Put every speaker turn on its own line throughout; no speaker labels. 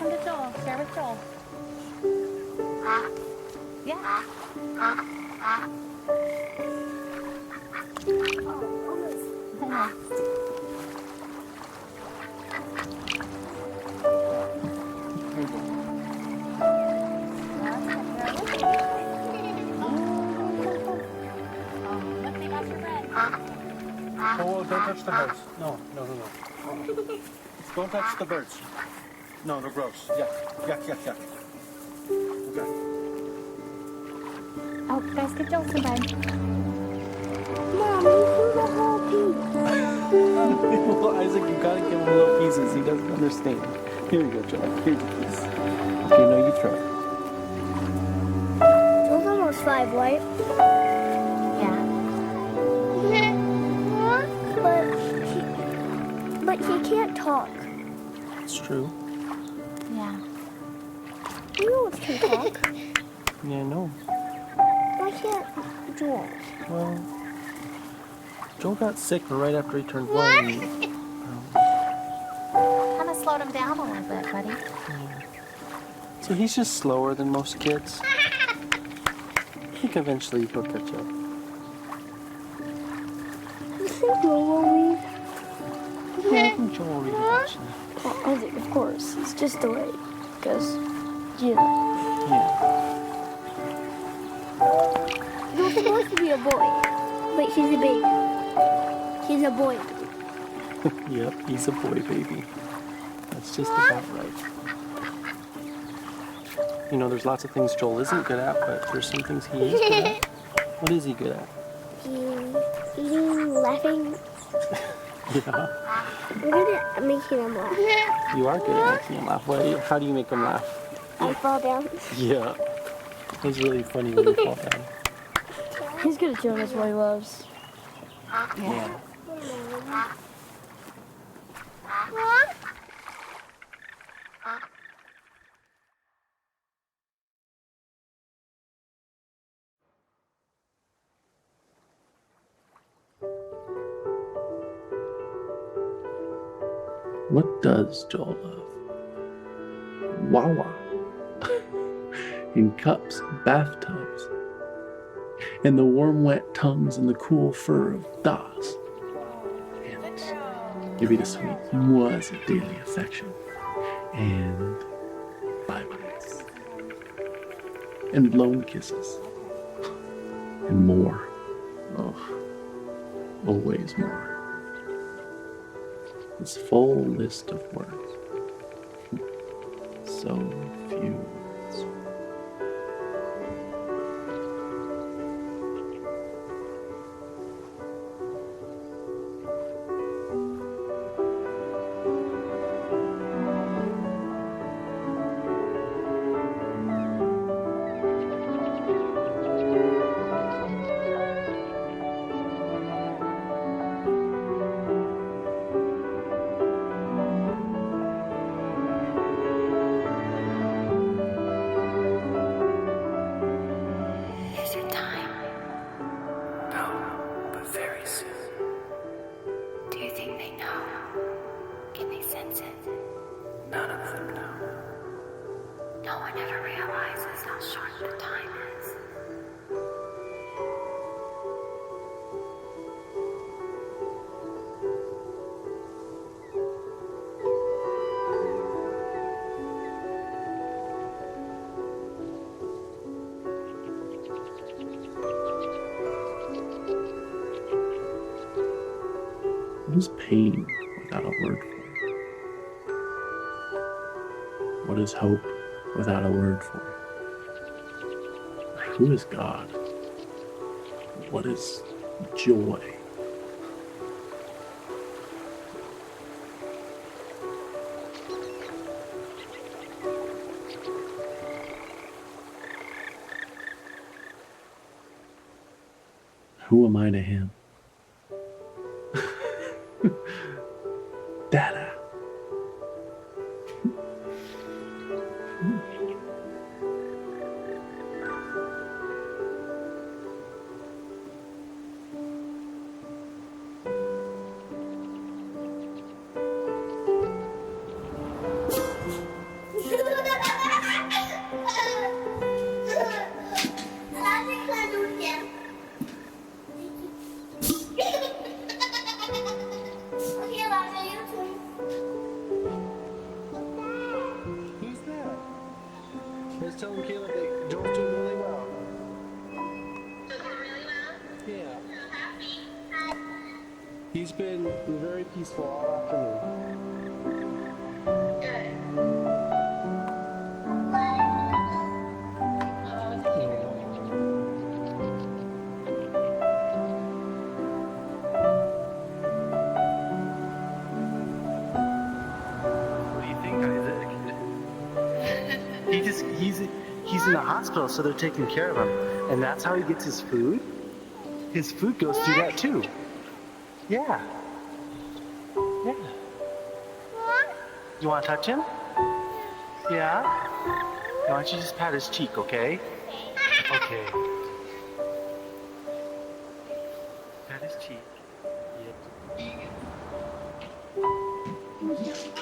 come to Joel. Share with Joel. Yeah. Almost. Look, they got your bread.
Oh, don't touch the birds. No. Don't touch the birds. No, they're gross. Yuck. Okay.
Oh, guys, give Joel some bread.
Mom, this is a whole piece.
Well, Isaac, you gotta give him little pieces. He doesn't understand. Here you go, Joel. Here's a piece. Okay, no, you try.
Joel's almost 5, right?
Yeah.
But he can't talk.
It's true.
Yeah.
You know what can talk.
Yeah, I know.
Why can't Joel?
Well, Joel got sick right after he turned 1.
Kind of slowed him down a little bit, buddy.
So he's just slower than most kids. I think eventually he'll catch up.
You think Joel will read?
Yeah, I think Joel will read eventually.
Well, Isaac, of course. It's just delayed. Because, yeah.
Yeah.
Joel's supposed to be a boy. But he's a baby. He's a boy.
Yep, he's a boy baby. That's just about right. You know, there's lots of things Joel isn't good at, but there's some things he is good at. What is he good at?
Eating, laughing.
Yeah.
We're good at making him laugh.
You are good at making him laugh. How do you make him laugh?
I fall down.
Yeah. It's really funny when you fall down.
He's good at showing us what he loves.
Yeah. What does Joel love? Wawa. In cups, bathtubs, and the warm, wet tongues and the cool fur of Das. And give it a sweet was a daily affection. And bye-byes. And blown kisses. And more. Oh, always more. This full list of words. So few words.
Is it time? No, but very soon. Do you think they know? Can they sense it?
None of them know.
No one ever realizes how short the time is.
What is pain without a word for it? What is hope without a word for it? Who is God? What is joy? Who am I to him? Dada.
He's been very peaceful all afternoon. What do you think, Isaac? He's in the hospital, so they're taking care of him, and that's how he gets his food. His food goes through that too. Yeah. Yeah. You want to touch him? Yeah. Why don't you just pat his cheek, okay? Okay. Pat his cheek.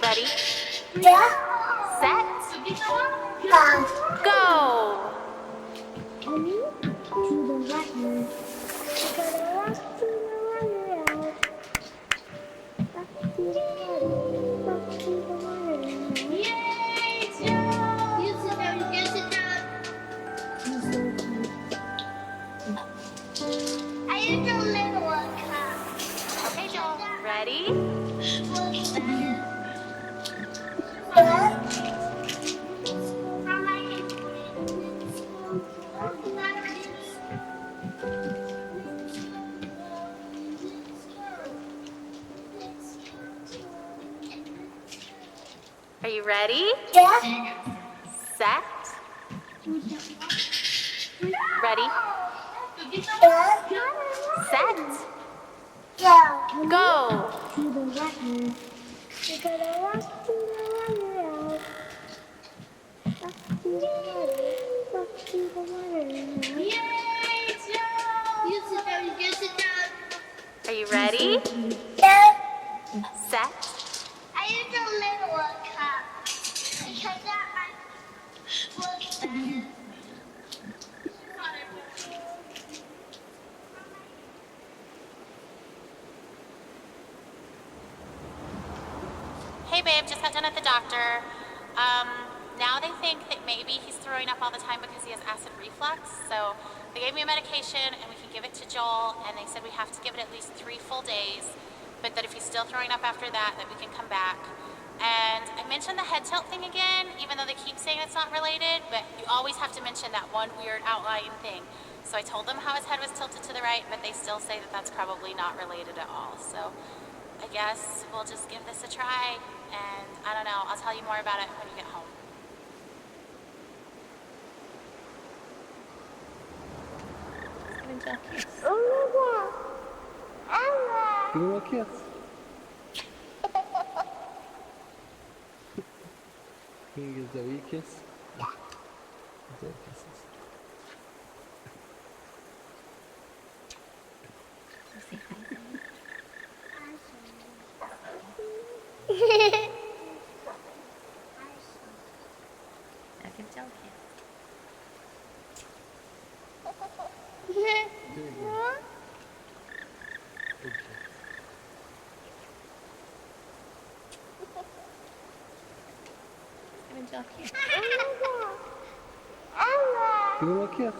Ready?
Yeah.
Set? Go!
To the right. Gotta walk to the right. Back to the right. Back to the right. Yay, Joe! You sit down. You sit down. I am the little one.
Okay, Joel. Ready? Are you ready?
Yeah.
Set? Ready?
Yeah.
Set?
Yeah.
Go!
To the right. You gotta walk to the right. Back to the right. Back to the right. Yay, Joe! You sit down. You sit down.
Are you ready?
Yeah.
Set?
I am the little one cup. Because that was better.
Hey babe, just got done at the doctor. Now they think that maybe he's throwing up all the time because he has acid reflux. So they gave me a medication and we can give it to Joel, and they said we have to give it at least 3 full days, but that if he's still throwing up after that we can come back. And I mentioned the head tilt thing again, even though they keep saying it's not related, but you always have to mention that one weird outlying thing. So I told them how his head was tilted to the right, but they still say that that's probably not related at all. So I guess we'll just give this a try, and I don't know, I'll tell you more about it when you get home.
Oh my God.
Give him a kiss. Can you give Zoe a kiss? Zoe kisses.
Now give Joel a kiss.
Good kiss.
Give Joel a kiss.
Give him a kiss.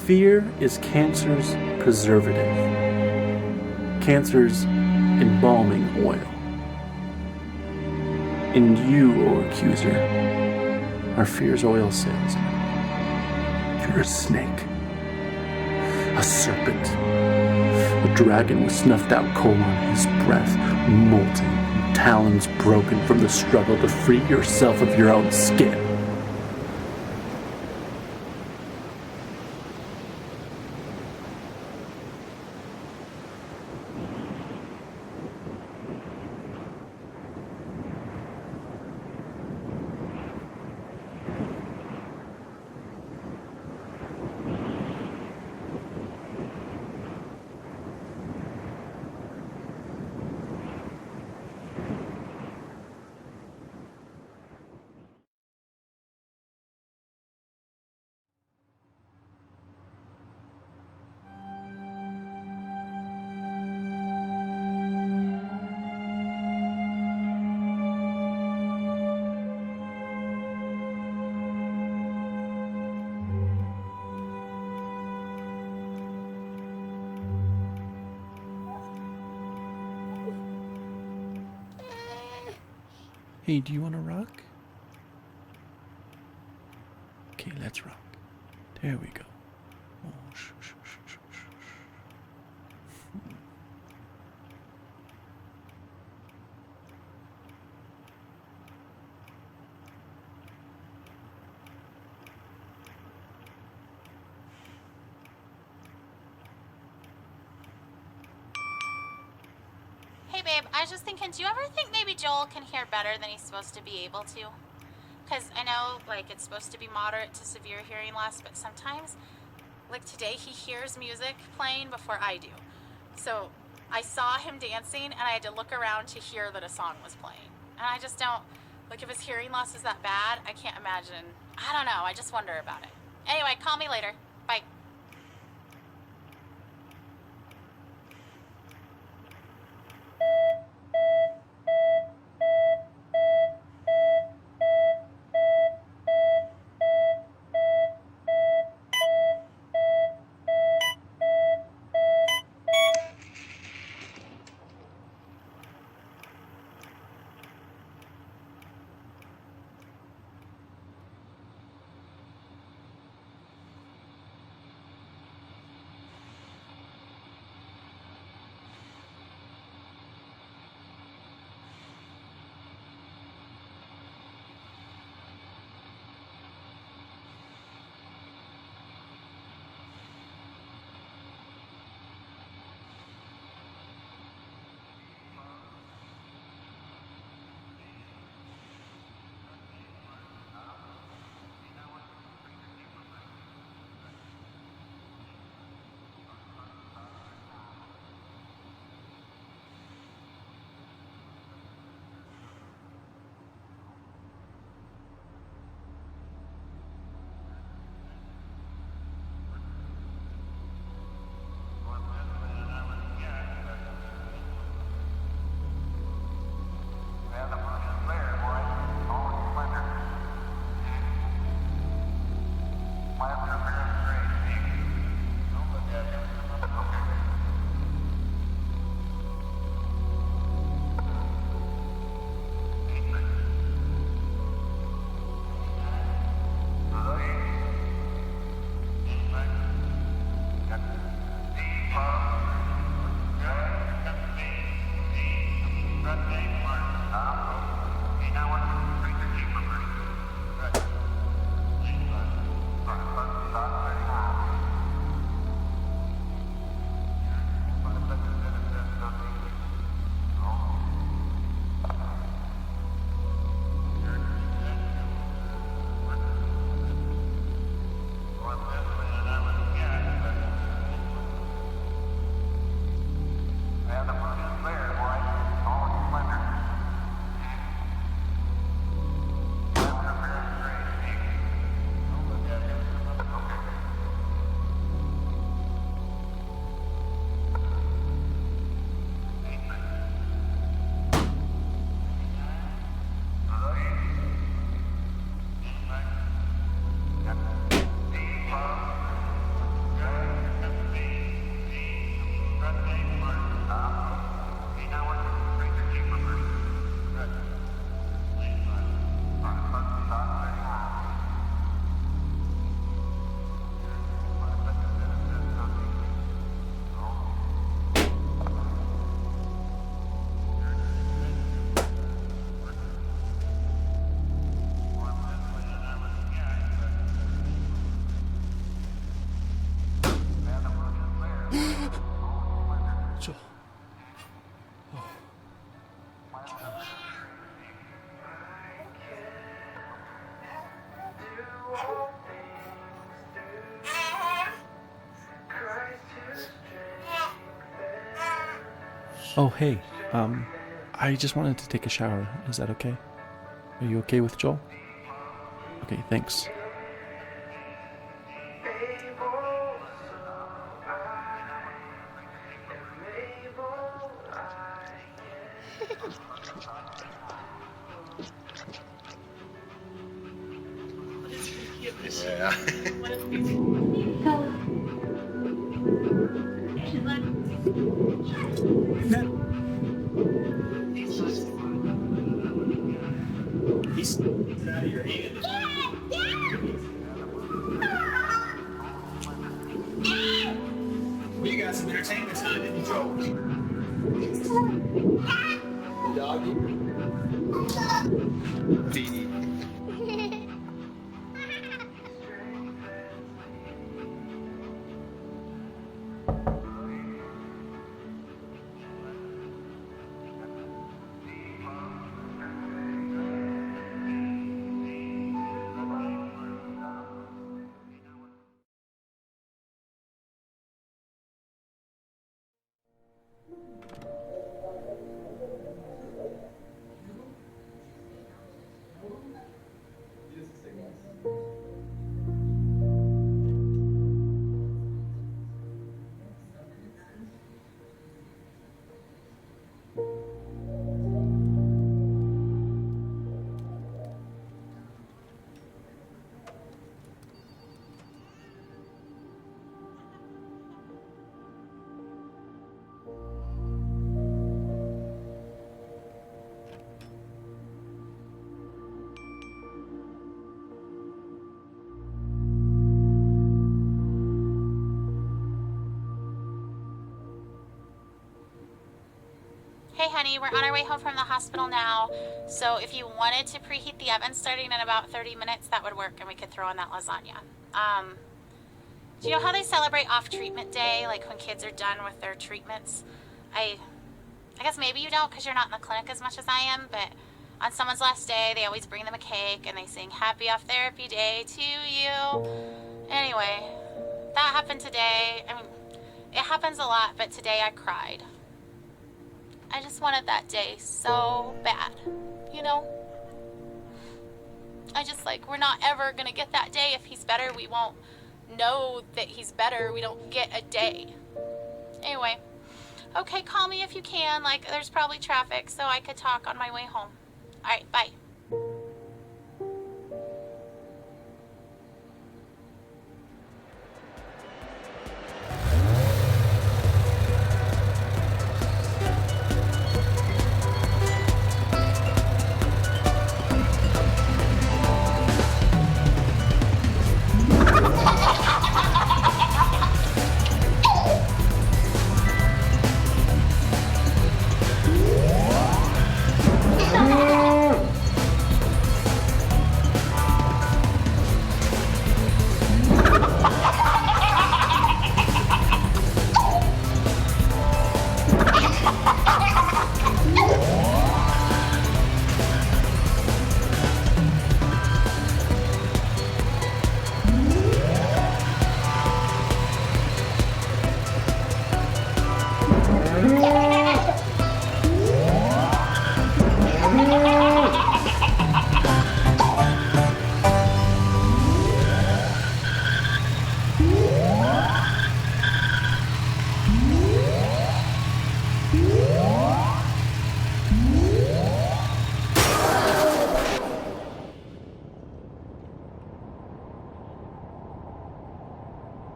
Fear is cancer's preservative, cancer's embalming oil. And you, O accuser, are fear's oil salesman. You're a snake, a serpent, a dragon with snuffed out coal on his breath, molten, talons broken from the struggle to free yourself of your own skin. Hey, do you want to rock? Okay, let's rock. There we go. Oh, shh, shh, shh, shh, shh, shh.
Hey babe, I was just thinking, do you ever think maybe Joel can hear better than he's supposed to be able to? Because I know, like, it's supposed to be moderate to severe hearing loss, but sometimes, like today, he hears music playing before I do. So I saw him dancing, and I had to look around to hear that a song was playing. And I just don't, like, if his hearing loss is that bad, I can't imagine. I don't know, I just wonder about it. Anyway, call me later. Bye.
Oh, hey. I just wanted to take a shower. Is that okay? Are you okay with Joel? Okay, thanks.
Yeah. He's out of your hand. We got some entertainment time, didn't you, Joe? The doggy? The
Hey honey, we're on our way home from the hospital now. So if you wanted to preheat the oven starting in about 30 minutes, that would work and we could throw on that lasagna. Do you know how they celebrate off treatment day, like when kids are done with their treatments? I guess maybe you don't because you're not in the clinic as much as I am, but on someone's last day, they always bring them a cake and they sing happy off therapy day to you. Anyway, that happened today. I mean, it happens a lot, but today I cried. I just wanted that day so bad, you know? I just like, we're not ever gonna get that day. If he's better, we won't know that he's better. We don't get a day. Anyway, okay, call me if you can. Like, there's probably traffic, so I could talk on my way home. All right, bye.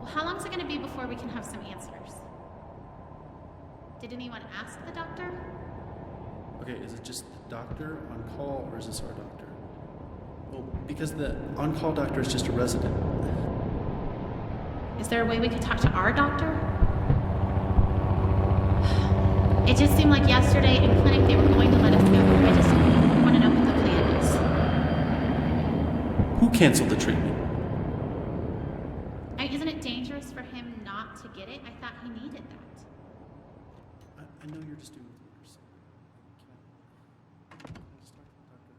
Well, how long is it going to be before we can have some answers? Did anyone ask the doctor?
Okay, is it just the doctor on call or is this our doctor? Well, because the on-call doctor is just a resident.
Is there a way we could talk to our doctor? It just seemed like yesterday in clinic they were going to let us go. I just want to know what the plan is.
Who canceled the treatment?
Isn't it dangerous for him not to get it? I thought he needed that.
I know you're just doing orders. Can I just talk to the doctor?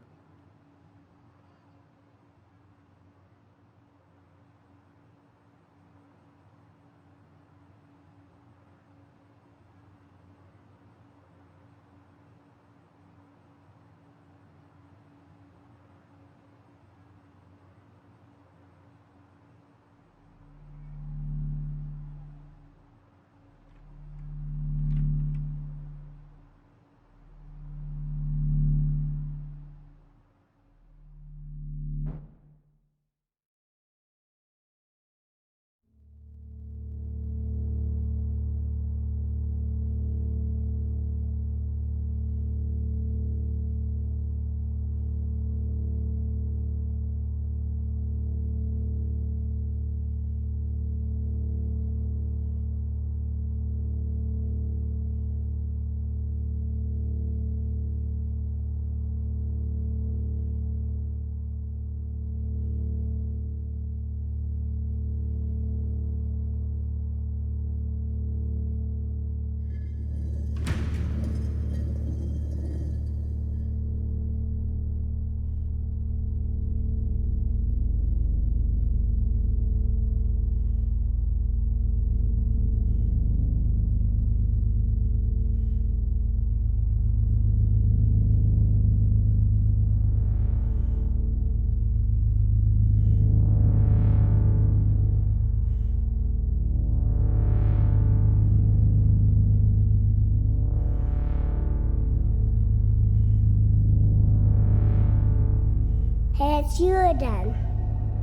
it's you again.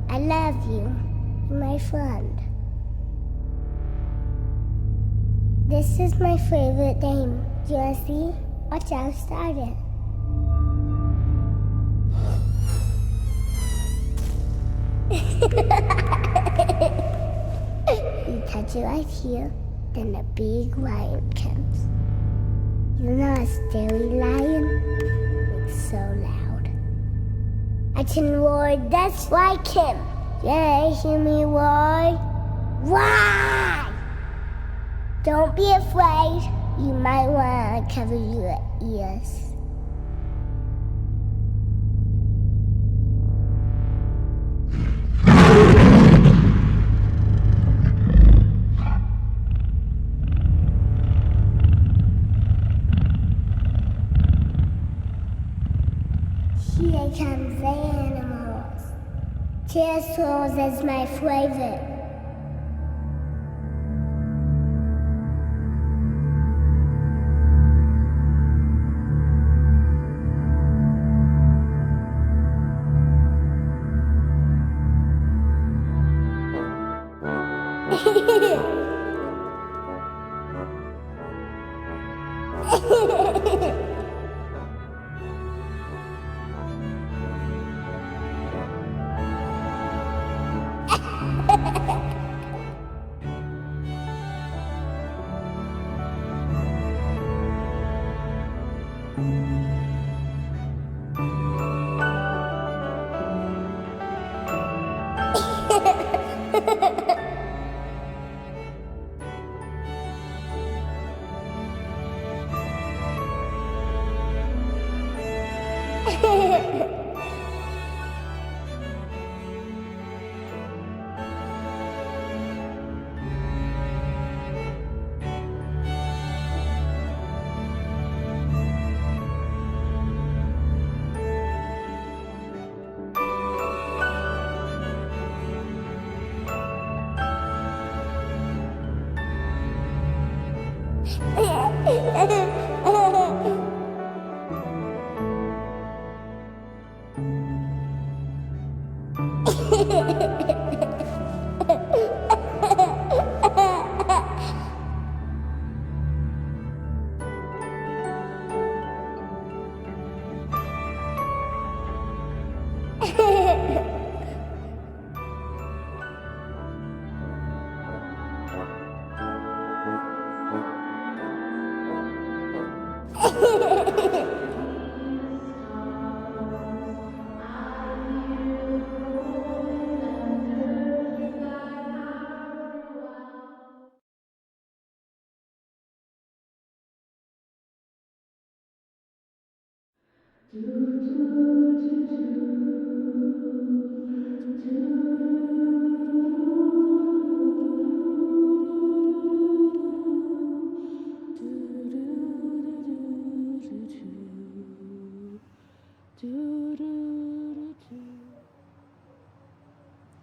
I love you, my friend. This is my favorite game. Do you want to see? Watch how I started. You touch it right here, then a big lion comes. You know a scary lion? It's so loud. I can roar just like him. Yeah, hear me roar? Why? Don't be afraid. You might want to cover your ears. Here comes the animals. Pterosaurs is my favorite.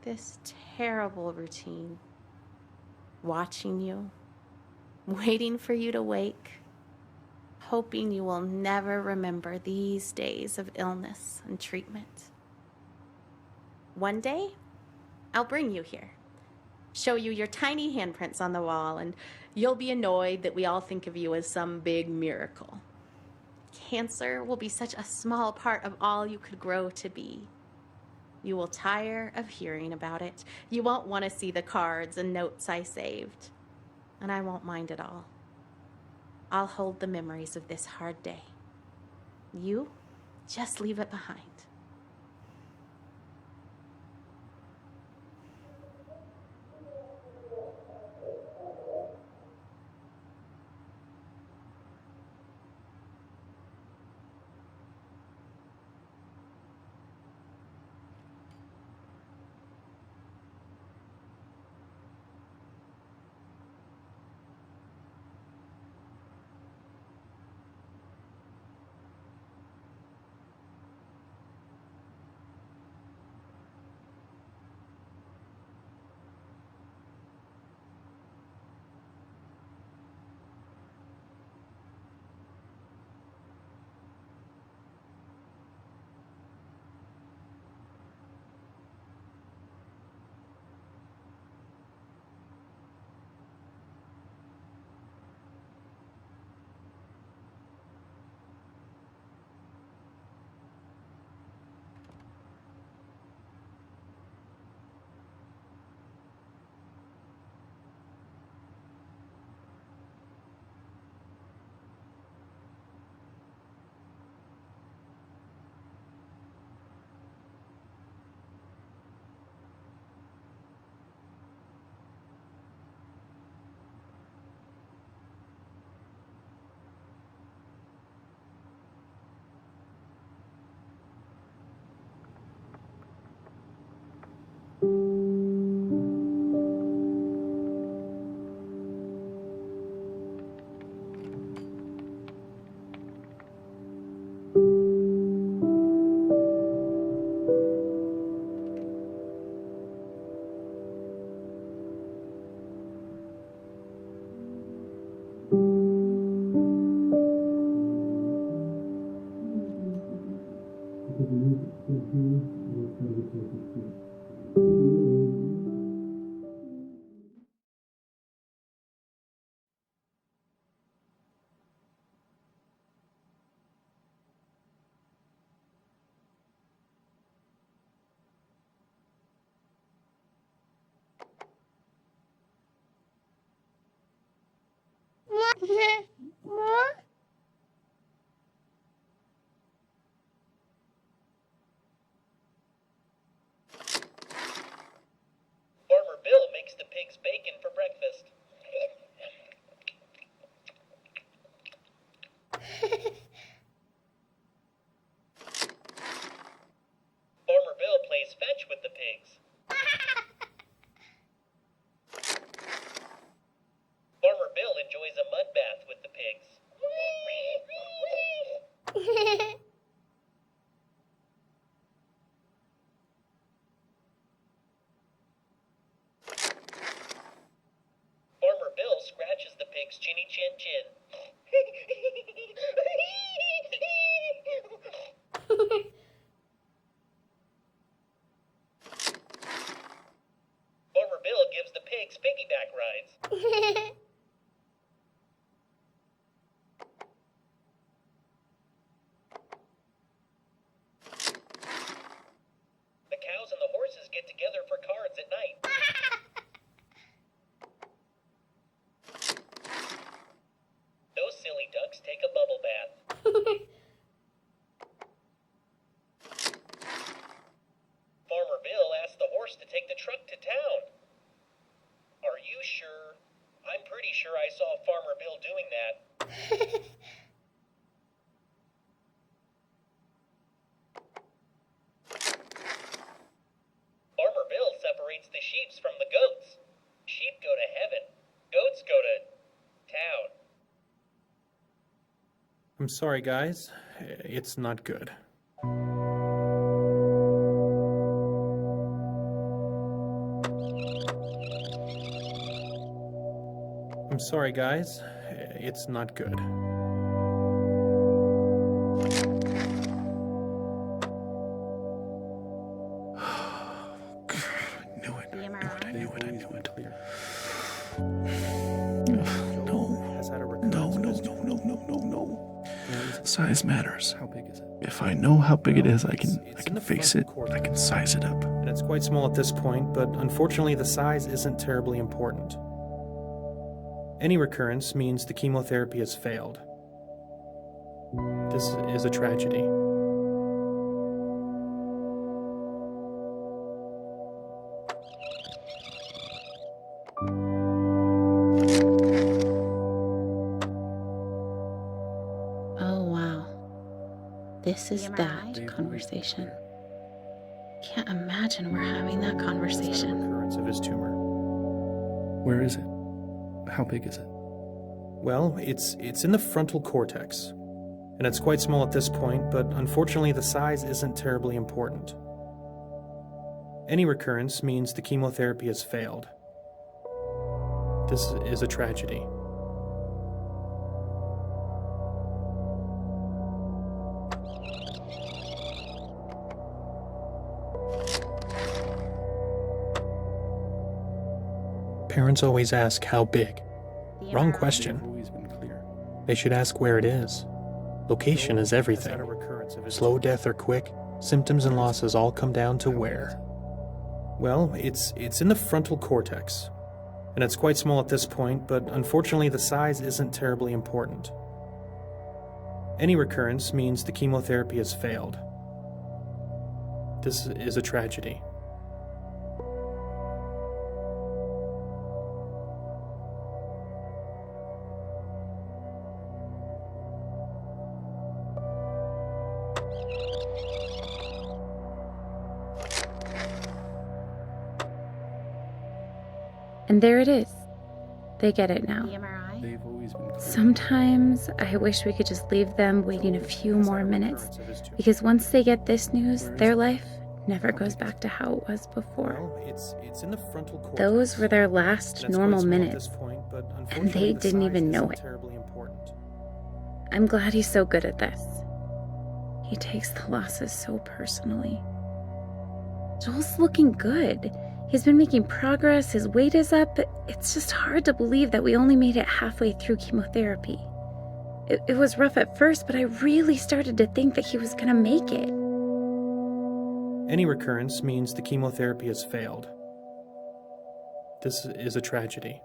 This terrible routine, watching you, waiting for you to wake, hoping you will never remember these days of illness and treatment. One day, I'll bring you here, show you your tiny handprints on the wall, and you'll be annoyed that we all think of you as some big miracle. Cancer will be such a small part of all you could grow to be. You will tire of hearing about it. You won't want to see the cards and notes I saved. And I won't mind at all. I'll hold the memories of this hard day. You just leave it behind.
Farmer Bill makes the pigs bacon for breakfast. Farmer Bill plays fetch with the pigs. Farmer Bill enjoys a mud bath with the pigs. Farmer Bill scratches the pig's chinny chin chin. Farmer Bill gives the pigs piggyback rides. The cows and the horses get together for cards at night. Those silly ducks take a bubble bath. Farmer Bill asks the horse to take the truck to town. Are you sure? I'm pretty sure I saw Farmer Bill doing that. Farmer Bill separates the sheep from the goats. Sheep go to heaven. Goats go to town.
I'm sorry, guys. It's not good. I'm sorry, guys. It's not good.
Size matters. How big is it? If I know how big it is, I can face it. I can size it up.
And it's quite small at this point, but unfortunately the size isn't terribly important. Any recurrence means the chemotherapy has failed. This is a tragedy.
Oh, wow. This is that conversation. Can't imagine we're having that conversation.
Recurrence of his tumor.
Where is it? How big is it?
Well, it's in the frontal cortex. And it's quite small at this point, but unfortunately the size isn't terribly important. Any recurrence means the chemotherapy has failed. This is a tragedy. Parents always ask how big. Wrong question. They should ask where it is. Location is everything. Slow death or quick, symptoms and losses all come down to where. Well, it's in the frontal cortex. And it's quite small at this point, but unfortunately the size isn't terribly important. Any recurrence means the chemotherapy has failed. This is a tragedy.
And there it is. They get it now.
They've always been clear.
Sometimes I wish we could just leave them waiting a few more minutes, because once they get this news, their life never goes back to how it was before.
Well, it's in the frontal cortex.
Those were their last
And it's
normal
quite small at
minutes,
this point, but
and
unfortunately
they
the
didn't
size
even know
isn't
it.
terribly important.
I'm glad he's so good at this. He takes the losses so personally. Joel's looking good. He's been making progress, his weight is up. It's just hard to believe that we only made it halfway through chemotherapy. It was rough at first, but I really started to think that he was gonna make it.
Any recurrence means the chemotherapy has failed. This is a tragedy.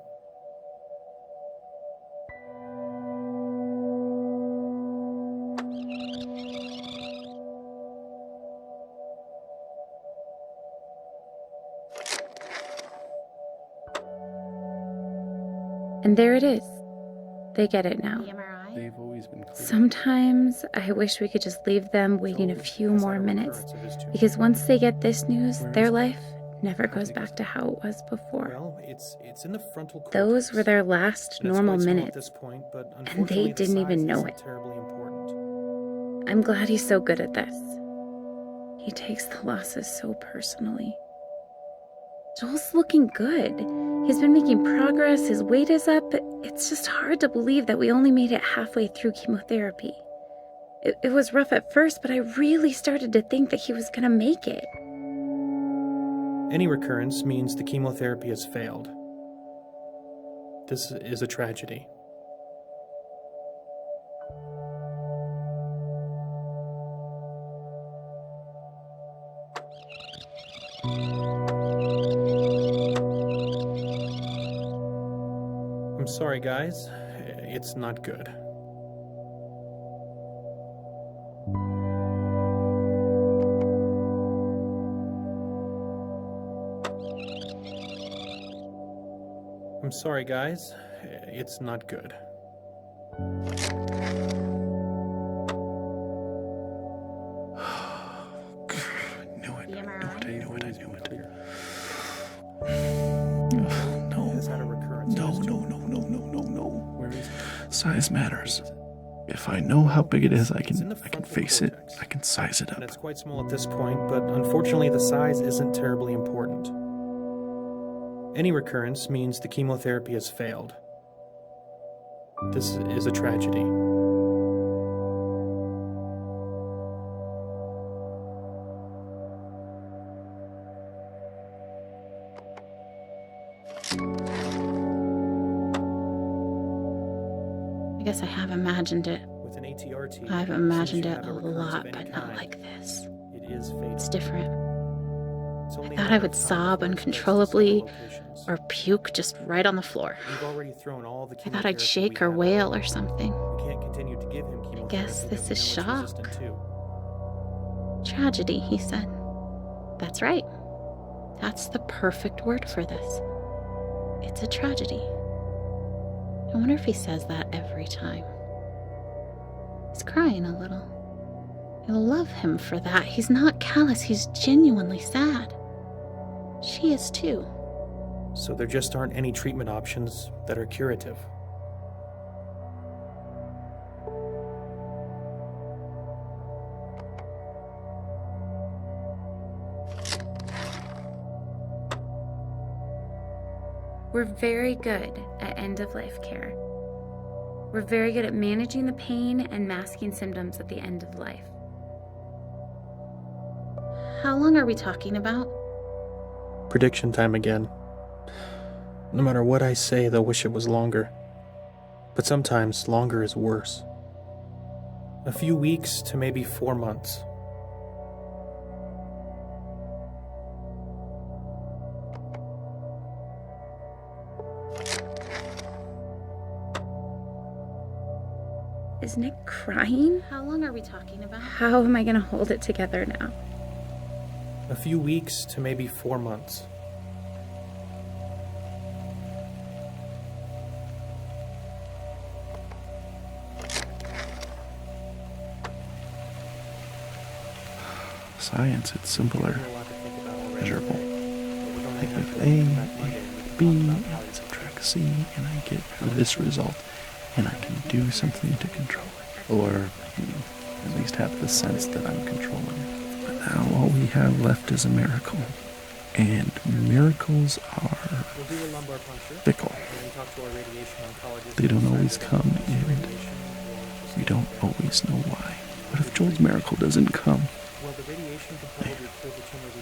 And there it is. They get it now.
They've always been clear.
Sometimes I wish we could just leave them waiting a few more minutes, because once they get this news, their life never goes back to how it was before.
Well, it's in the frontal cortex.
Those were their last
And it's
normal
quite small at
minutes,
this point, but
and they
unfortunately the
didn't even
size
know
isn't
it.
terribly important.
I'm glad he's so good at this. He takes the losses so personally. Joel's looking good. He's been making progress, his weight is up. It's just hard to believe that we only made it halfway through chemotherapy. It was rough at first, but I really started to think that he was gonna make it.
Any recurrence means the chemotherapy has failed. This is a tragedy. I'm sorry, guys. It's not good. I'm sorry, guys. It's not good.
Size matters. If I know how big it is, I can face it. I can size it up.
And it's quite small at this point, but unfortunately the size isn't terribly important. Any recurrence means the chemotherapy has failed. This is a tragedy.
I guess I have imagined it.
With an ATRT,
I've imagined
since
it
you
a
have recurrence
lot,
of any
but not
kind,
like this.
It is fatal.
It's different.
It's only
I
a
thought
matter
I
of
would
time
sob
before it spreads to
uncontrollably
several locations.
or puke just right on the floor.
We've already thrown all the
I thought I'd
chemotherapy
shake
we
or
have
wail
at
or something.
We can't continue to give him chemotherapy.
guess this
that we
is
know it's
shock.
resistant to.
Tragedy, he said. That's right. That's the perfect word for this. It's a tragedy. I wonder if he says that every time. He's crying a little. I love him for that. He's not callous, he's genuinely sad. She is too.
So there just aren't any treatment options that are curative.
We're very good at end-of-life care. We're very good at managing the pain and masking symptoms at the end of life.
How long are we talking about?
Prediction time again. No matter what I say, they'll wish it was longer. But sometimes longer is worse. A few weeks to maybe 4 months.
Is Nick crying?
How long are we talking about?
How am I gonna hold it together now?
A few weeks to maybe 4 months.
Science, it's simpler, measurable. I give A, I B, I subtract C, and I get this result, and I can do something to control it. Or at least have the sense that I'm controlling it. But now all we have left is a miracle. And miracles are fickle. They don't always come, and we don't always know why. What if Joel's miracle doesn't come?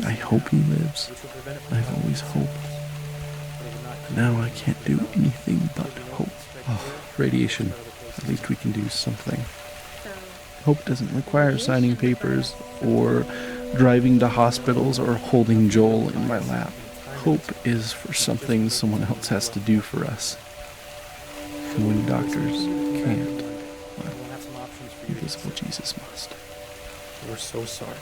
I hope he lives. I've always hoped. But now I can't do anything but hope. Oh, radiation. At least we can do something. Hope doesn't require signing papers or driving to hospitals or holding Joel in my lap. Hope is for something someone else has to do for us. And when doctors can't, well, invisible Jesus must.
We're so sorry.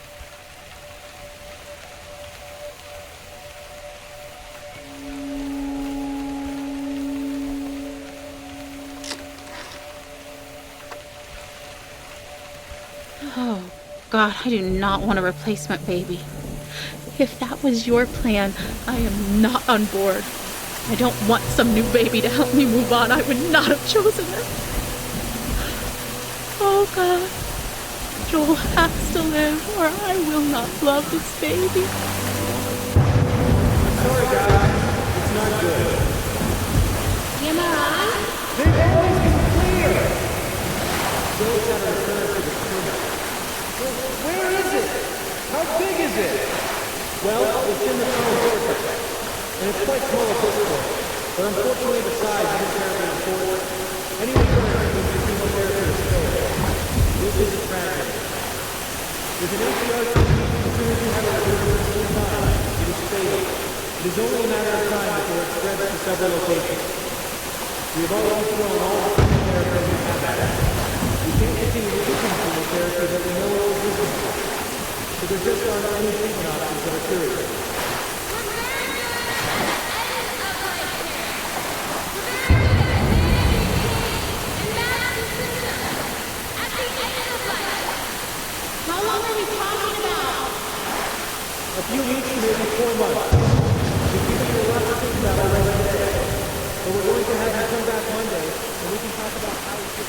Oh, God, I do not want a replacement baby. If that was your plan, I am not on board. I don't want some new baby to help me move on. I would not have chosen it. Oh, God. Joel has to live, or I will not love this baby.
Sorry, guys. It's not good.
Am I on?
They've always been clear! Bill's got a recurrence of the tumor. Where is it? How big is it? Well, it's in the frontal cortex. And it's quite small at this point. But unfortunately, the size isn't terribly important. Any recurrence means the chemotherapy is failed. This is a tragedy. With an ACR treatment, as soon as you have a recurrence full time, it is fatal. It is only a matter of time before it spreads to several locations. We have already thrown all the chemotherapy we have at it. We can't continue using chemotherapy that we know is resistant. So there just aren't any treatment options that are curative.
How long are we talking about?
A few weeks to maybe 4 months. We've given you a lot to think about already today. But we're going to have you come back Monday, and we can talk about how we should...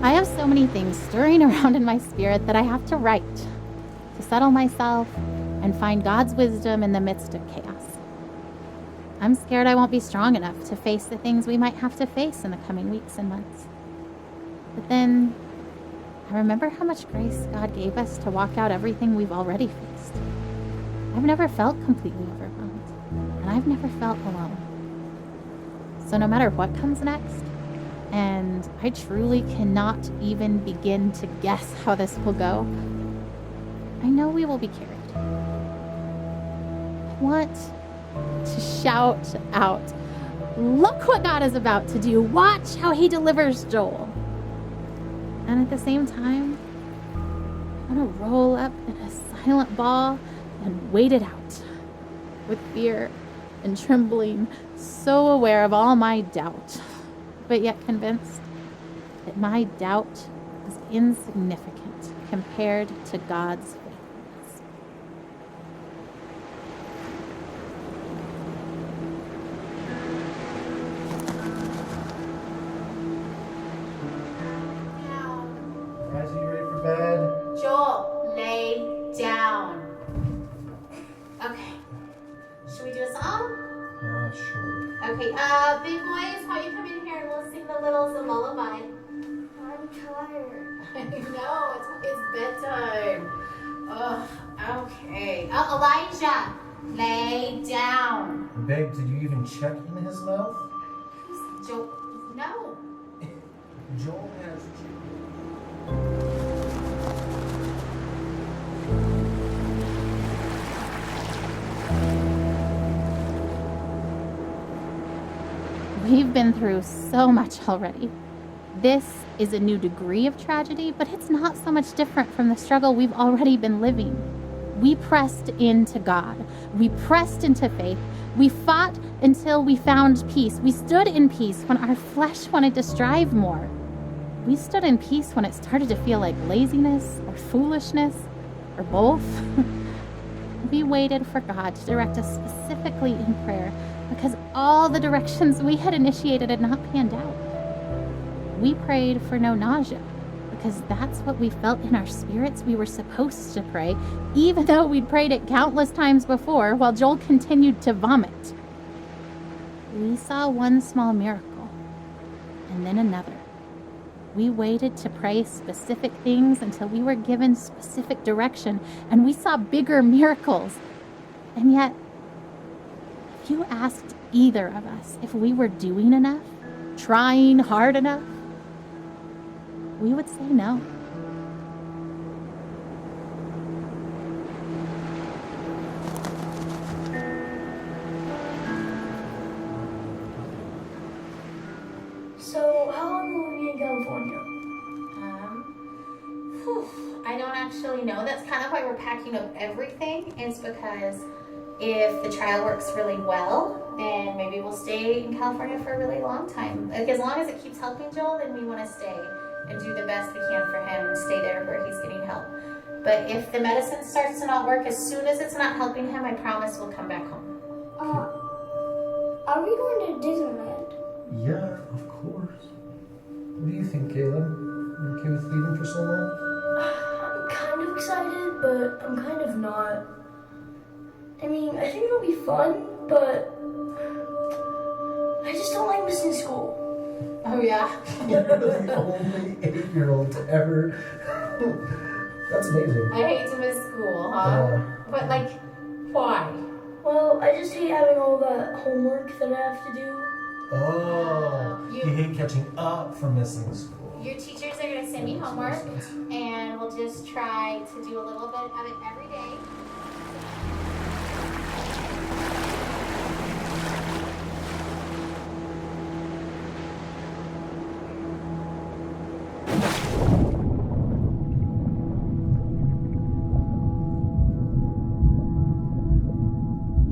I have so many things stirring around in my spirit that I have to write to settle myself and find God's wisdom in the midst of chaos. I'm scared I won't be strong enough to face the things we might have to face in the coming weeks and months. But then I remember how much grace God gave us to walk out everything we've already faced. I've never felt completely overwhelmed, and I've never felt alone. So no matter what comes next, and I truly cannot even begin to guess how this will go, I know we will be carried. I want to shout out, look what God is about to do. Watch how he delivers Joel. And at the same time, I want to roll up in a silent ball and wait it out with fear and trembling, so aware of all my doubt, but yet convinced that my doubt is insignificant compared to God's faithfulness.
Guys, are you ready for bed?
Joel, lay down. Okay. Should we do a song?
Sure.
Okay, big boys, how you come in here and we'll sing the littles a lullaby.
I'm tired.
I know, it's bedtime. Ugh, okay. Elijah, lay down.
Babe, did you even check in his mouth?
Joel, no.
Joel has...
We've been through so much already. This is a new degree of tragedy, but it's not so much different from the struggle we've already been living. We pressed into God. We pressed into faith. We fought until we found peace. We stood in peace when our flesh wanted to strive more. We stood in peace when it started to feel like laziness or foolishness or both. We waited for God to direct us specifically in prayer because all the directions we had initiated had not panned out. We prayed for no nausea because that's what we felt in our spirits we were supposed to pray, even though we'd prayed it countless times before while Joel continued to vomit. We saw one small miracle and then another. We waited to pray specific things until we were given specific direction, and we saw bigger miracles. And yet, if you asked either of us if we were doing enough, trying hard enough, we would say no.
So, how long will we be in California?
I don't actually know. That's kind of why we're packing up everything. It's because if the trial works really well, then maybe we'll stay in California for a really long time. Like, as long as it keeps helping Joel, then we want to stay and do the best we can for him and stay there where he's getting help. But if the medicine starts to not work, as soon as it's not helping him, I promise we'll come back home.
Are we going to Disneyland?
Yeah, of course. What do you think, Caleb? You okay with leaving for so long?
I'm kind of excited, but I'm kind of not. I mean, I think it'll be fun, but I just don't like missing school.
Oh, yeah.
You're the only 8-year-old to ever. That's amazing.
I hate to miss school, huh? But, like, why?
Well, I just hate having all that homework that I have to do.
Oh, you hate catching up from missing school.
Your teachers are going to send me homework, and we'll just try to do a little bit of it every day.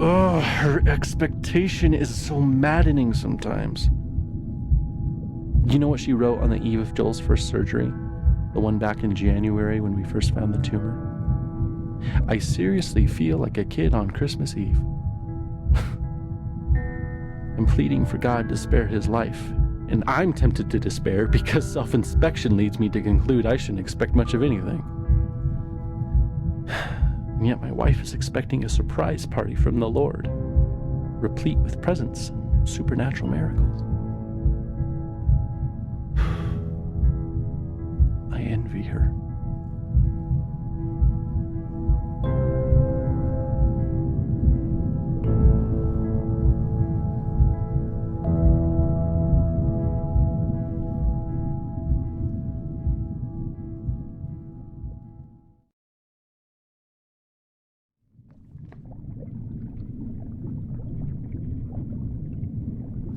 Oh, her expectation is so maddening sometimes. You know what she wrote on the eve of Joel's first surgery? The one back in January when we first found the tumor? I seriously feel like a kid on Christmas Eve. I'm pleading for God to spare his life, and I'm tempted to despair because self-inspection leads me to conclude I shouldn't expect much of anything. And yet my wife is expecting a surprise party from the Lord, replete with presents and supernatural miracles. I envy her.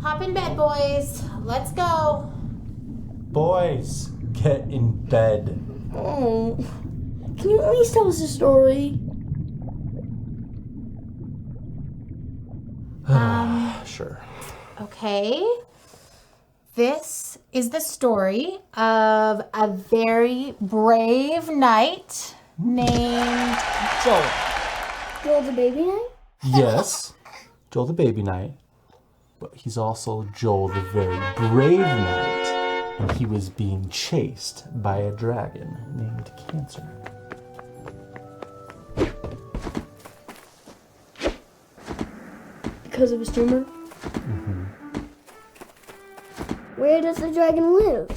Hop in bed, boys. Let's go.
Boys, get in bed.
Oh, can you at least tell us a story?
Sure.
Okay. This is the story of a very brave knight named Joel.
Joel the baby knight?
Yes, Joel the baby knight. But he's also Joel the very brave knight. And he was being chased by a dragon named Cancer.
Because of his tumor?
Mm-hmm.
Where does the dragon live?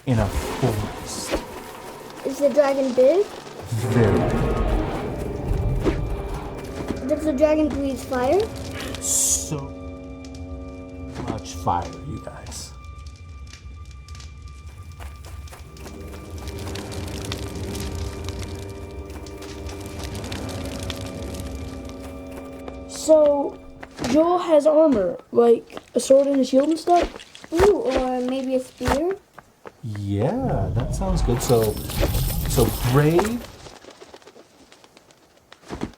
In a forest.
Is the dragon big?
Very big.
Does the dragon breathe fire?
So much fire, you guys.
So, Joel has armor, like
A sword and a shield and stuff?
Ooh, or maybe a spear?
Yeah, that sounds good. So brave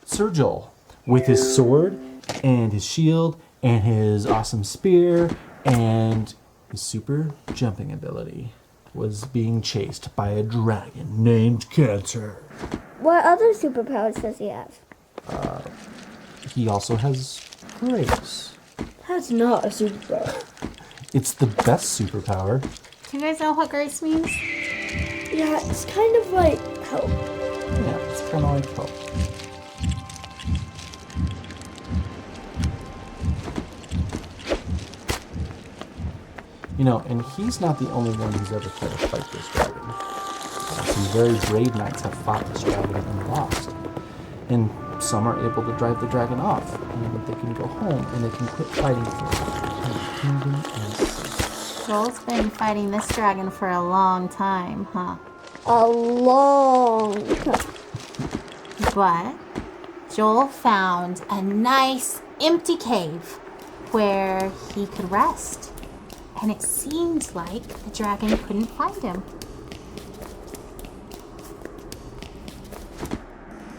Sir Joel with his sword and his shield and his awesome spear and his super jumping ability was being chased by a dragon named Cancer.
What other superpowers does he have?
He also has grace.
That's not a superpower.
It's the best superpower.
Do you guys know what grace means?
Yeah, it's kind of like help.
Yeah, it's kind of like hope. You know, and he's not the only one who's ever tried to fight this dragon. Some very brave knights have fought this dragon and lost. And some are able to drive the dragon off, and they can go home, and they can quit fighting for the kingdom and sea.
Joel's been fighting this dragon for a long time, huh?
A long time.
But Joel found a nice empty cave where he could rest. And it seemed like the dragon couldn't find him.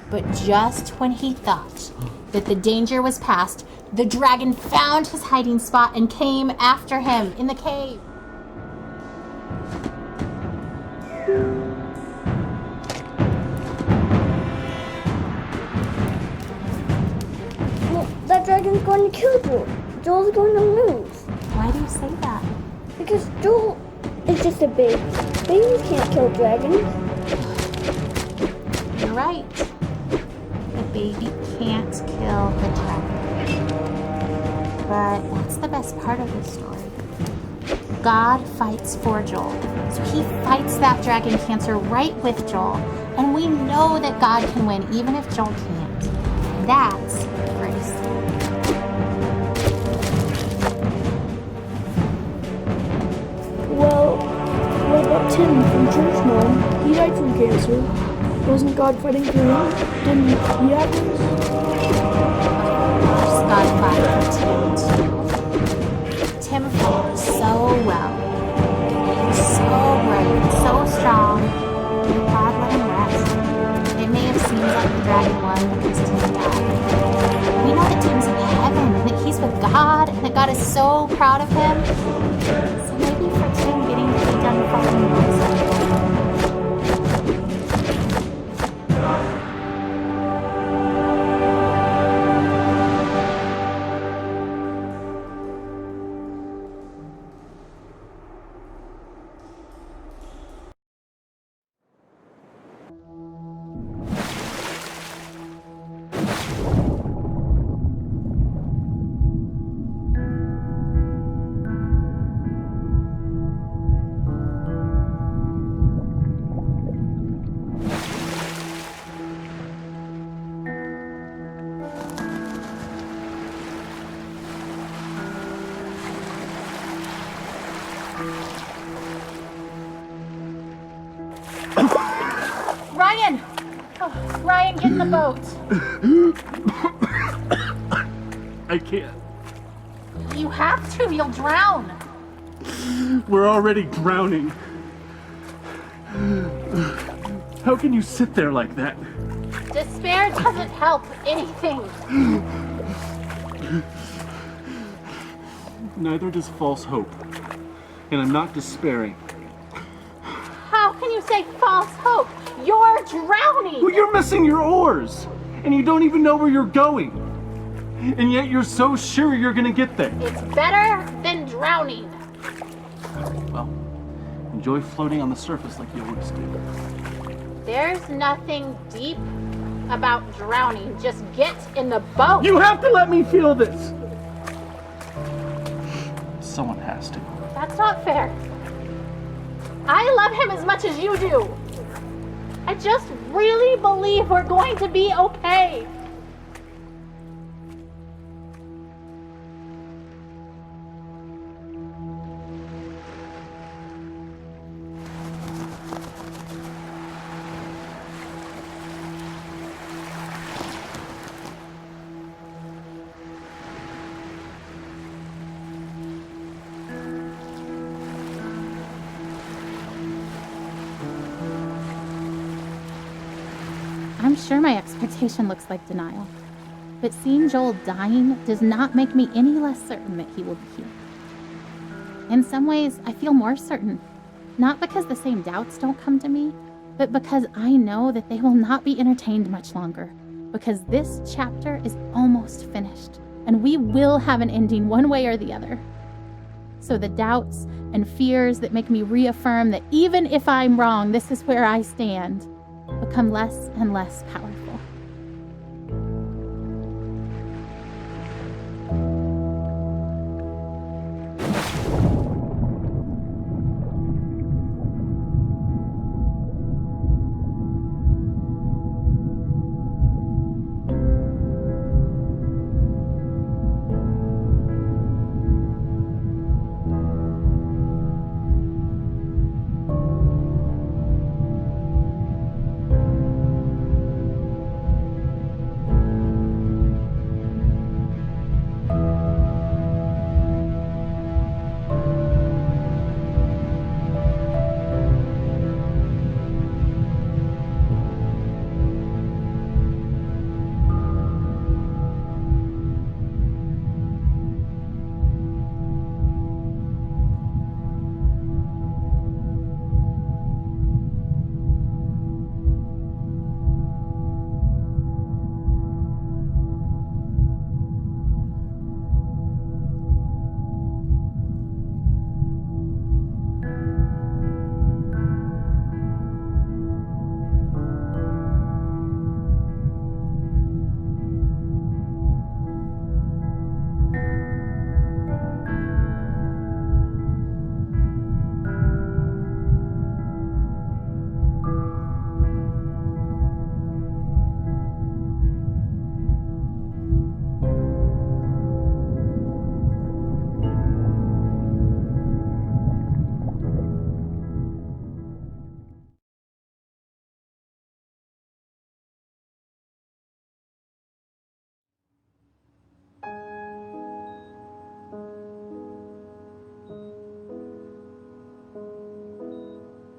But just when he thought that the danger was past, the dragon found his hiding spot and came after him in the cave.
Well, that dragon's going to kill Joel. Joel's going to lose.
Why do you say that?
Because Joel is just a baby. Babies can't kill dragons.
You're right. The baby can't kill the dragon. But that's the best part of the story. God fights for Joel. So he fights that dragon Cancer right with Joel. And we know that God can win even if Joel can't. That's grace.
Well, what about Tim from Church Mom? He died from cancer. Wasn't God fighting for him? Didn't he have this?
God fought for Tim too. Tim fought so well. He was so brave, so strong. And God let him rest. It may have seemed like the dragon won because Tim died. We know that Tim's in heaven, and that he's with God, and that God is so proud of him. So maybe for Tim getting to be done fighting was Ryan! Oh, Ryan, get in the boat.
I can't.
You have to, you'll drown.
We're already drowning. How can you sit there like that?
Despair doesn't help anything.
Neither does false hope. And I'm not despairing.
How can you say false hope? You're drowning.
Well, you're missing your oars. And you don't even know where you're going. And yet you're so sure you're gonna get there.
It's better than drowning.
Well, enjoy floating on the surface like you always do.
There's nothing deep about drowning. Just get in the boat.
You have to let me feel this. Someone has to.
That's not fair. I love him as much as you do. I just really believe we're going to be okay. I'm sure my expectation looks like denial. But seeing Joel dying does not make me any less certain that he will be healed. In some ways, I feel more certain, not because the same doubts don't come to me, but because I know that they will not be entertained much longer, because this chapter is almost finished, and we will have an ending one way or the other. So the doubts and fears that make me reaffirm that even if I'm wrong, this is where I stand, become less and less powerful.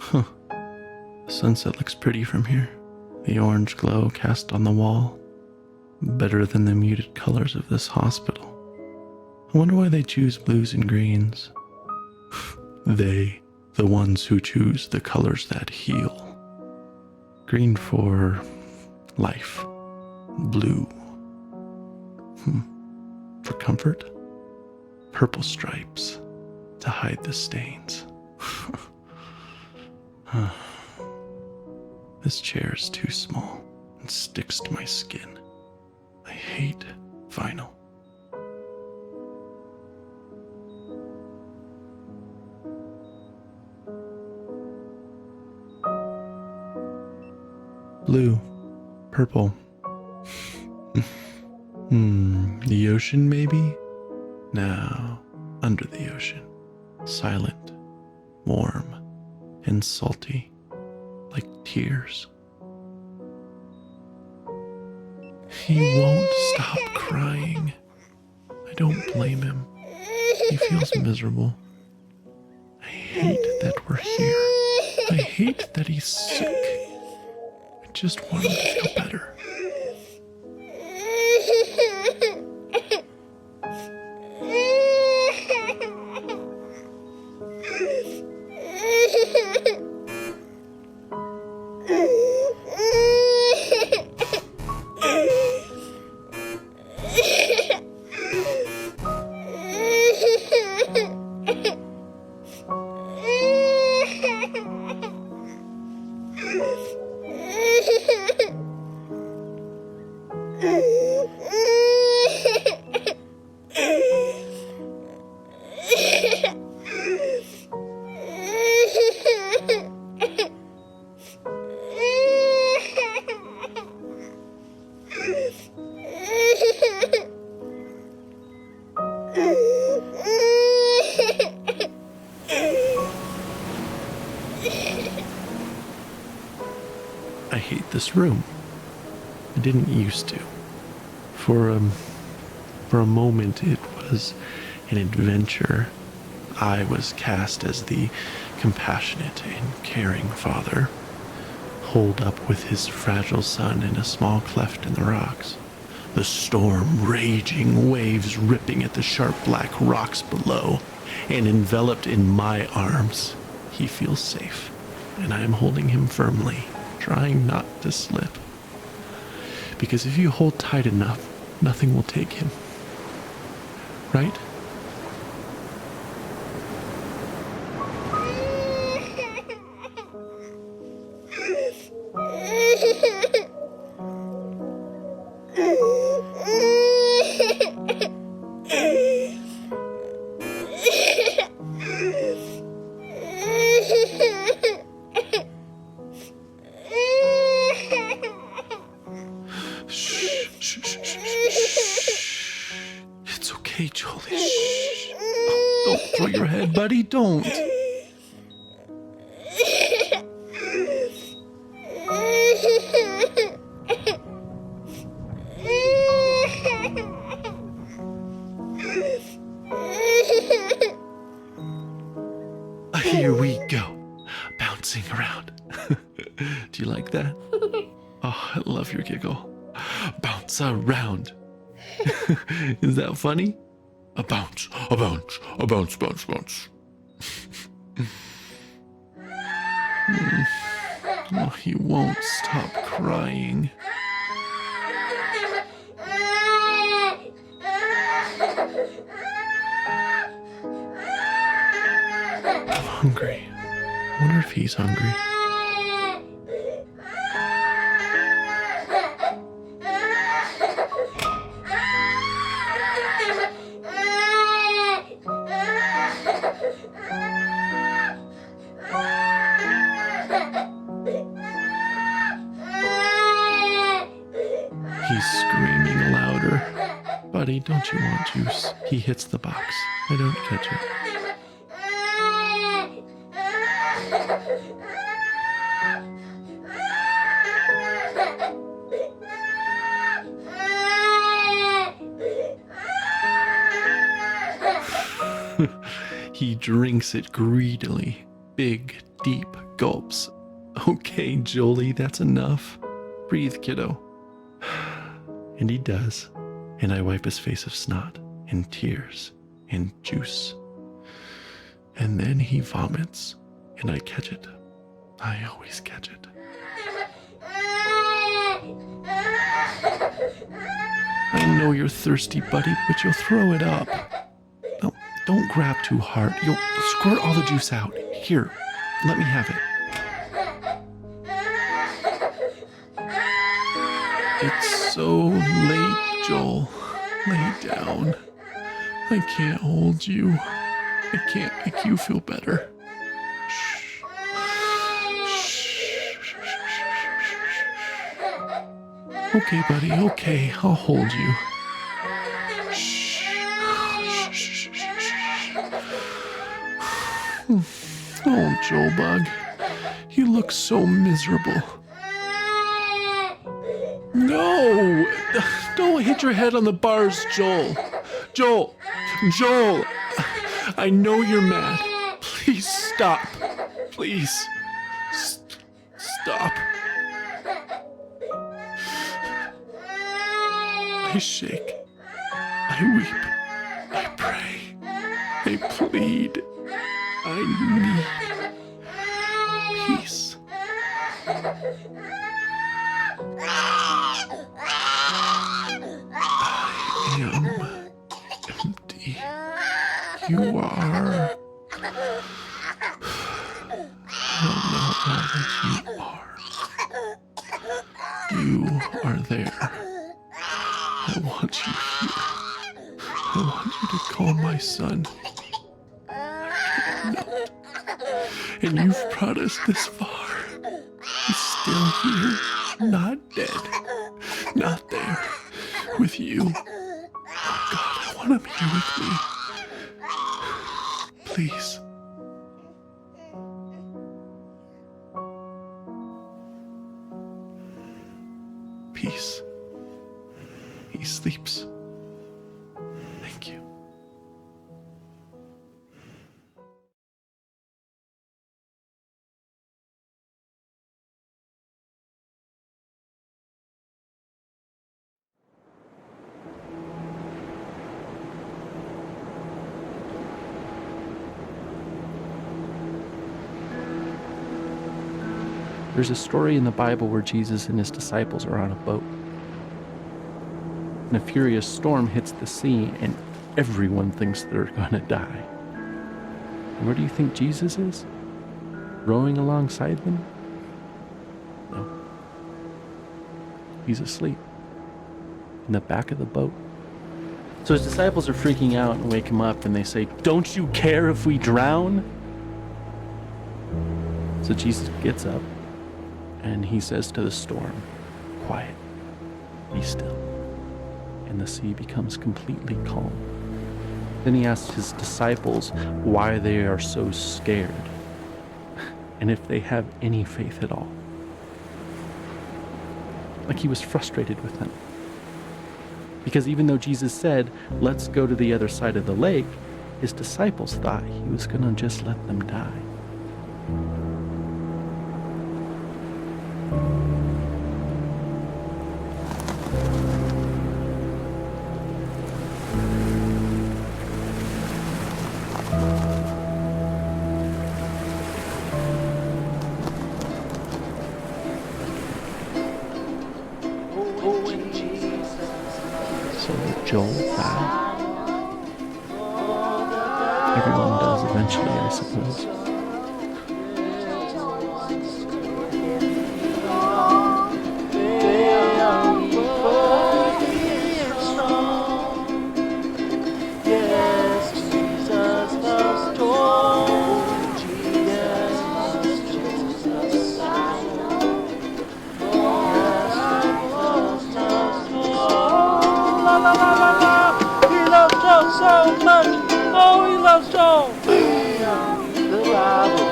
Huh. The sunset looks pretty from here. The orange glow cast on the wall. Better than the muted colors of this hospital. I wonder why they choose blues and greens. They, the ones who choose the colors that heal. Green for life. Blue. For comfort. Purple stripes to hide the stains. This chair is too small and sticks to my skin. I hate vinyl. Blue, purple. The ocean, maybe? No, under the ocean. Silent, warm, and salty, like tears. He won't stop crying. I don't blame him. He feels miserable. I hate that we're here. I hate that he's sick. I just want him to feel better. I hate this room. I didn't used to. For a moment it was an adventure. I was cast as the compassionate and caring father, holed up with his fragile son in a small cleft in the rocks. The storm raging, waves ripping at the sharp black rocks below, and enveloped in my arms, he feels safe, and I am holding him firmly, trying not to slip. Because if you hold tight enough, nothing will take him. Right? Shh, shh, shh, shh, shh. It's okay, Jolie. Shh. Oh, don't throw your head, buddy. Don't. Here we go. Bouncing around. Do you like that? Oh, I love your giggle. Bounce around. Is that funny? A bounce, a bounce, a bounce, bounce, bounce. Oh, he won't stop crying. I'm hungry. I wonder if he's hungry. He's screaming louder. Buddy, don't you want juice? He hits the box. I don't catch it. He drinks it greedily. Big, deep gulps. Okay, Jolie, that's enough. Breathe, kiddo. And he does. And I wipe his face of snot and tears and juice. And then he vomits, and I catch it. I always catch it. I know you're thirsty, buddy, but you'll throw it up. No, don't grab too hard. You'll squirt all the juice out. Here, let me have it. It's so late, Joel. Lay down. I can't hold you. I can't make you feel better. Shh. Shh. Okay, buddy, okay. I'll hold you. Shh. Oh, Joel Bug. You look so miserable. No! Don't hit your head on the bars, Joel. Joel! I know you're mad. Please stop. Please. Stop. I shake. I weep. I pray. I plead. I need peace. I am empty. You are. I don't know all that you are. You are there. I want you here. I want you to call my son. No. And you've brought us this far. He's still here. Not dead. Not there. With you. Oh God, I want him here with me. Please. Peace. He sleeps. Thank you. There's a story in the Bible where Jesus and his disciples are on a boat. And a furious storm hits the sea, and everyone thinks they're going to die. And where do you think Jesus is? Rowing alongside them? No. He's asleep in the back of the boat. So his disciples are freaking out and wake him up, and they say, "Don't you care if we drown?" So Jesus gets up and he says to the storm, "Quiet, be still." And the sea becomes completely calm. Then he asks his disciples why they are so scared and if they have any faith at all. Like he was frustrated with them. Because even though Jesus said, "Let's go to the other side of the lake," his disciples thought he was going to just let them die. So Joel died. Everyone does eventually, I suppose.
He loves Joe so much. Oh, he loves Joe. The Bible.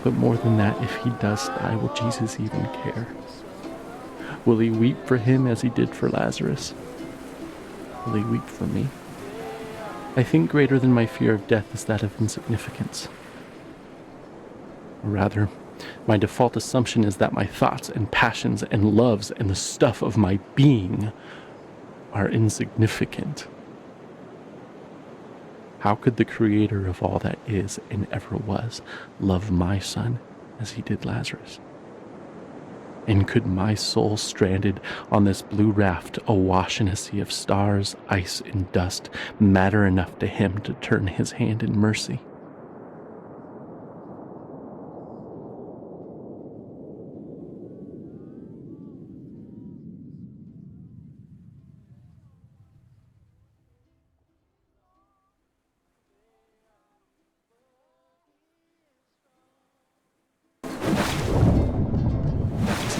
But more than that, if he does die, will Jesus even care? Will he weep for him as he did for Lazarus? Will he weep for me? I think greater than my fear of death is that of insignificance. Or rather, my default assumption is that my thoughts and passions and loves and the stuff of my being are insignificant. How could the creator of all that is and ever was love my son as he did Lazarus? And could my soul stranded on this blue raft awash in a sea of stars, ice, and dust matter enough to him to turn his hand in mercy?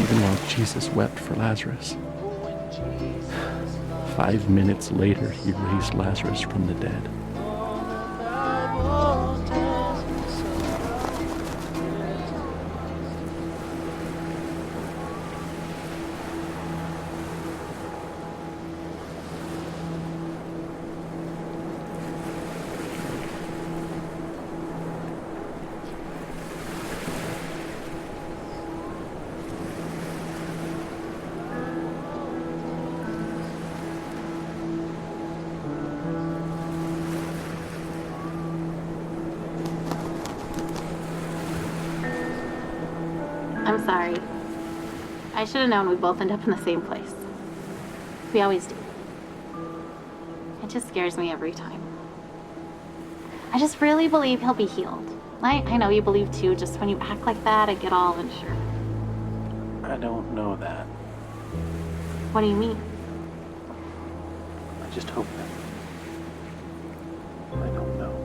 Even while Jesus wept for Lazarus, 5 minutes later he raised Lazarus from the dead.
I'm sorry. I should have known we'd both end up in the same place. We always do. It just scares me every time. I just really believe he'll be healed. I know you believe too, just when you act like that, I get all unsure.
I don't know that.
What do you mean?
I just hope that. I don't know.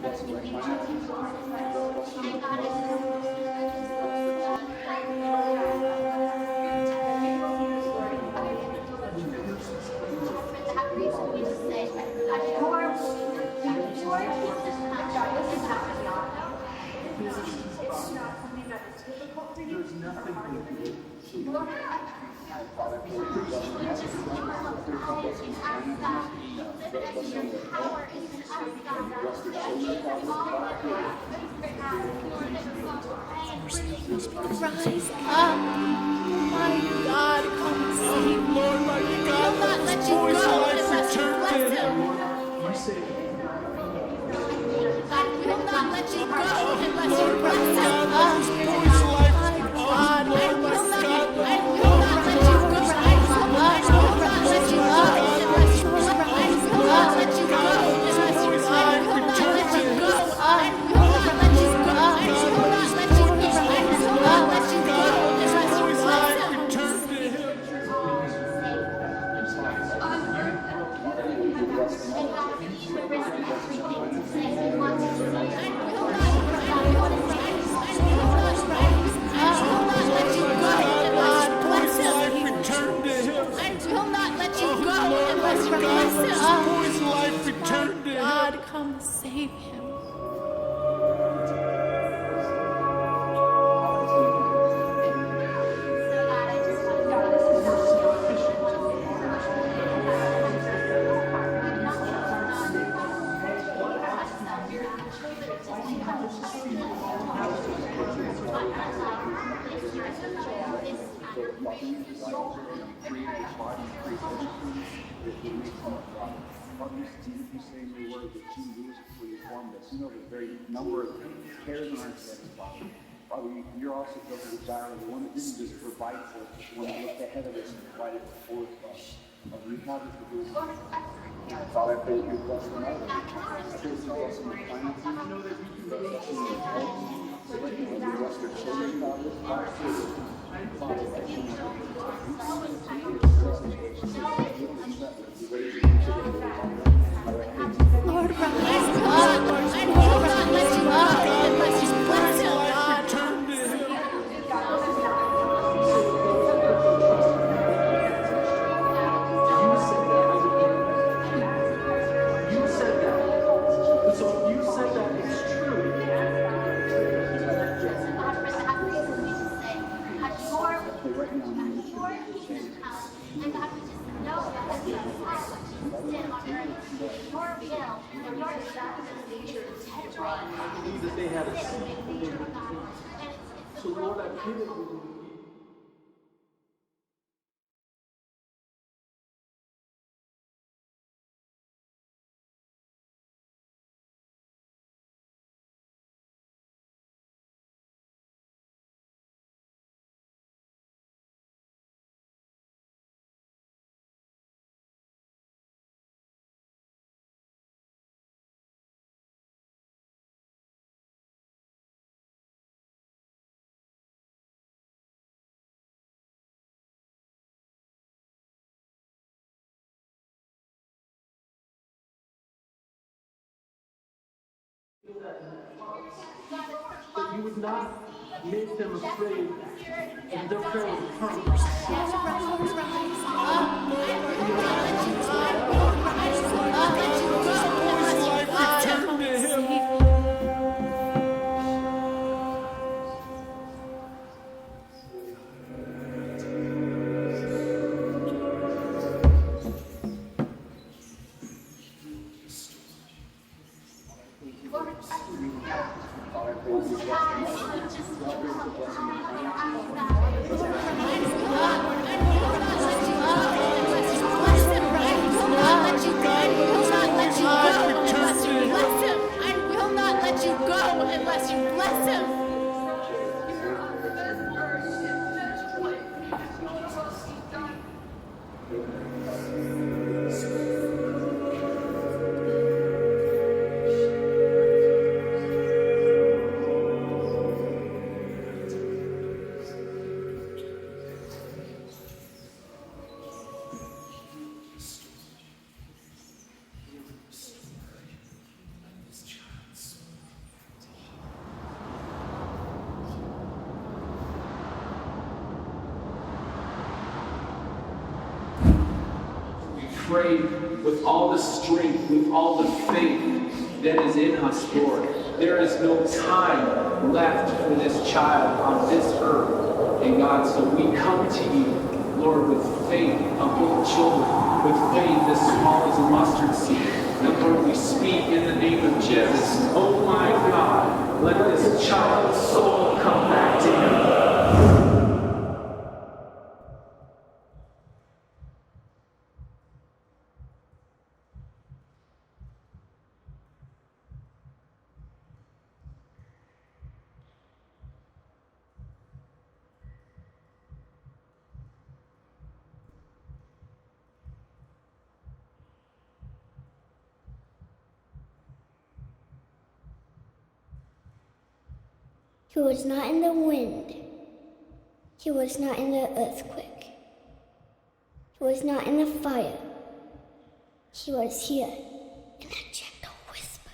Rise up. My God, come and save me.
Lord, my
He'll
God,
not let
let
you
this boy's
go
life
unless you
return to
bless
him.
him.
You say,
I will not let you go unless you
Lord, my
bless him.
God, let this boy's life.
God,
Oh, Lord, my God,
I will not let you go. I will not let you go unless you bless him. I will not let you go unless you I will not let you go. I will not let you go. I will not let you go. I will not let you go unless you bless him.
return to him. Return to him.
I will not let you go
Lord,
unless you
my God,
bless
let
him.
this boy's life return to him.
God, come save him.
You know the very number of hairs on our head, Father. Father, you're also Jehovah Jireh, the one that didn't just provide for us, but the one that looked ahead of us and provided for us. Father, we have this to do. Father, I pray that you bless them all. I pray that you bless them with finances. I know that you can bless them with health. That you bless their children, Father. Father, Father, I pray that
Lord, rise up. I will not let you go unless you bless him. God,
Return to him.
You said that. So if you said that, it's true. I believe that they had a seed that they would take. So Lord, I pray that we would that you would not make them afraid, and their prayer would come.
Return to him.
Unless you bless him.
pray with all the strength, with all the faith that is in us, Lord. There is no time left for this child on this earth. And God, so we come to you, Lord, with faith of little children, with faith as small as a mustard seed. And Lord, we speak in the name of Jesus. Oh my God, let this child's soul come back to him.
He was not in the wind. He was not in the earthquake. He was not in the fire. He was here in a gentle whisper.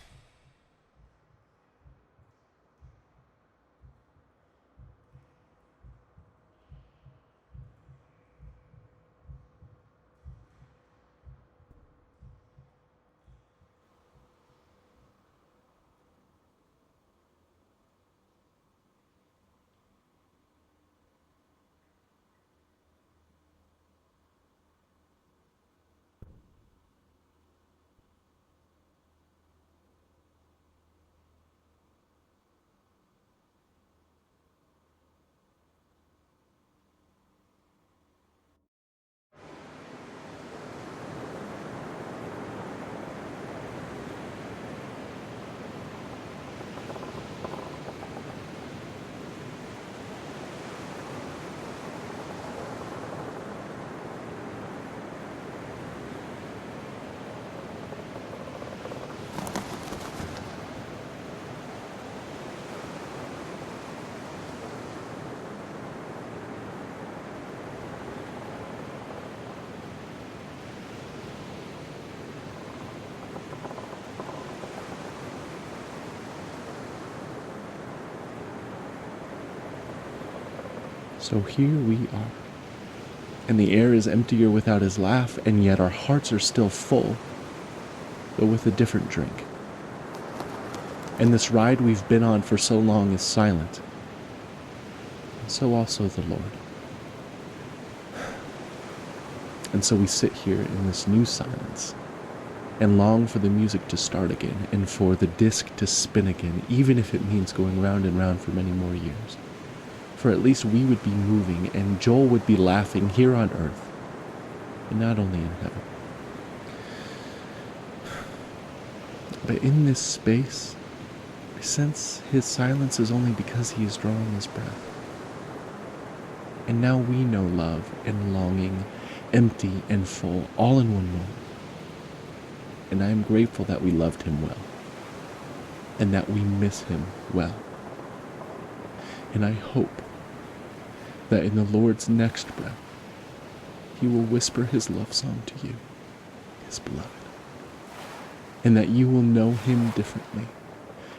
So here we are, and the air is emptier without his laugh, and yet our hearts are still full, but with a different drink. And this ride we've been on for so long is silent, and so also the Lord. And so we sit here in this new silence, and long for the music to start again, and for the disc to spin again, even if it means going round and round for many more years. For at least we would be moving, and Joel would be laughing here on earth, and not only in heaven. But in this space, I sense his silence is only because he is drawing his breath. And now we know love and longing, empty and full, all in one moment. And I am grateful that we loved him well, and that we miss him well. And I hope that in the Lord's next breath, he will whisper his love song to you, his beloved, and that you will know him differently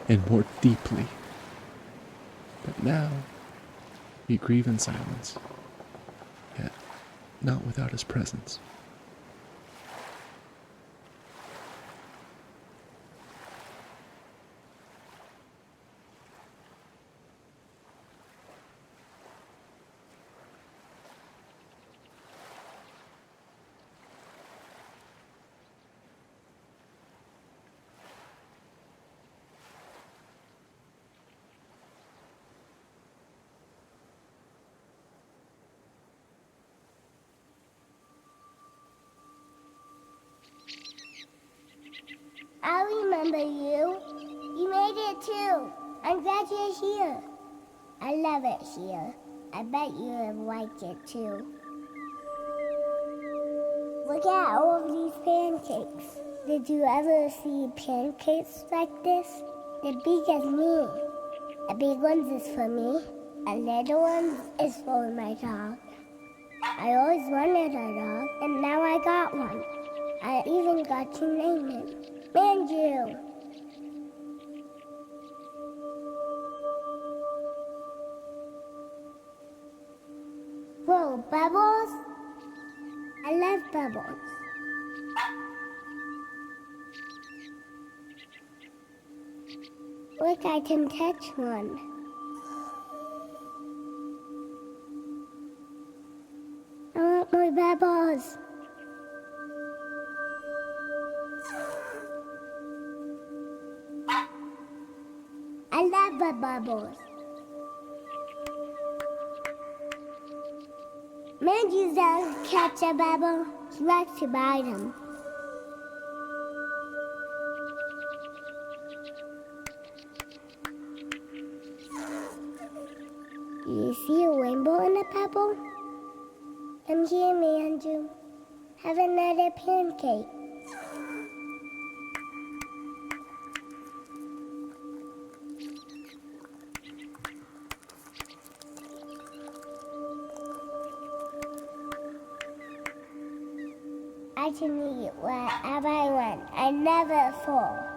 and more deeply. But now, we grieve in silence, yet not without his presence.
I remember you. You made it too. I'm glad you're here. I love it here. I bet you have liked it too. Look at all of these pancakes. Did you ever see pancakes like this? They're big as me. A big one is for me. A little one is for my dog. I always wanted a dog, and now I got one. I even got to name him. Manju. Whoa, Bubbles? I love Bubbles. Look, I can catch one. I want more bubbles. I love the bubbles. Mandy doesn't catch a bubble. She likes to bite them. Do you see a rainbow in a pebble? Come here, Andrew. Have another pancake. I can eat whatever I want. I never fall.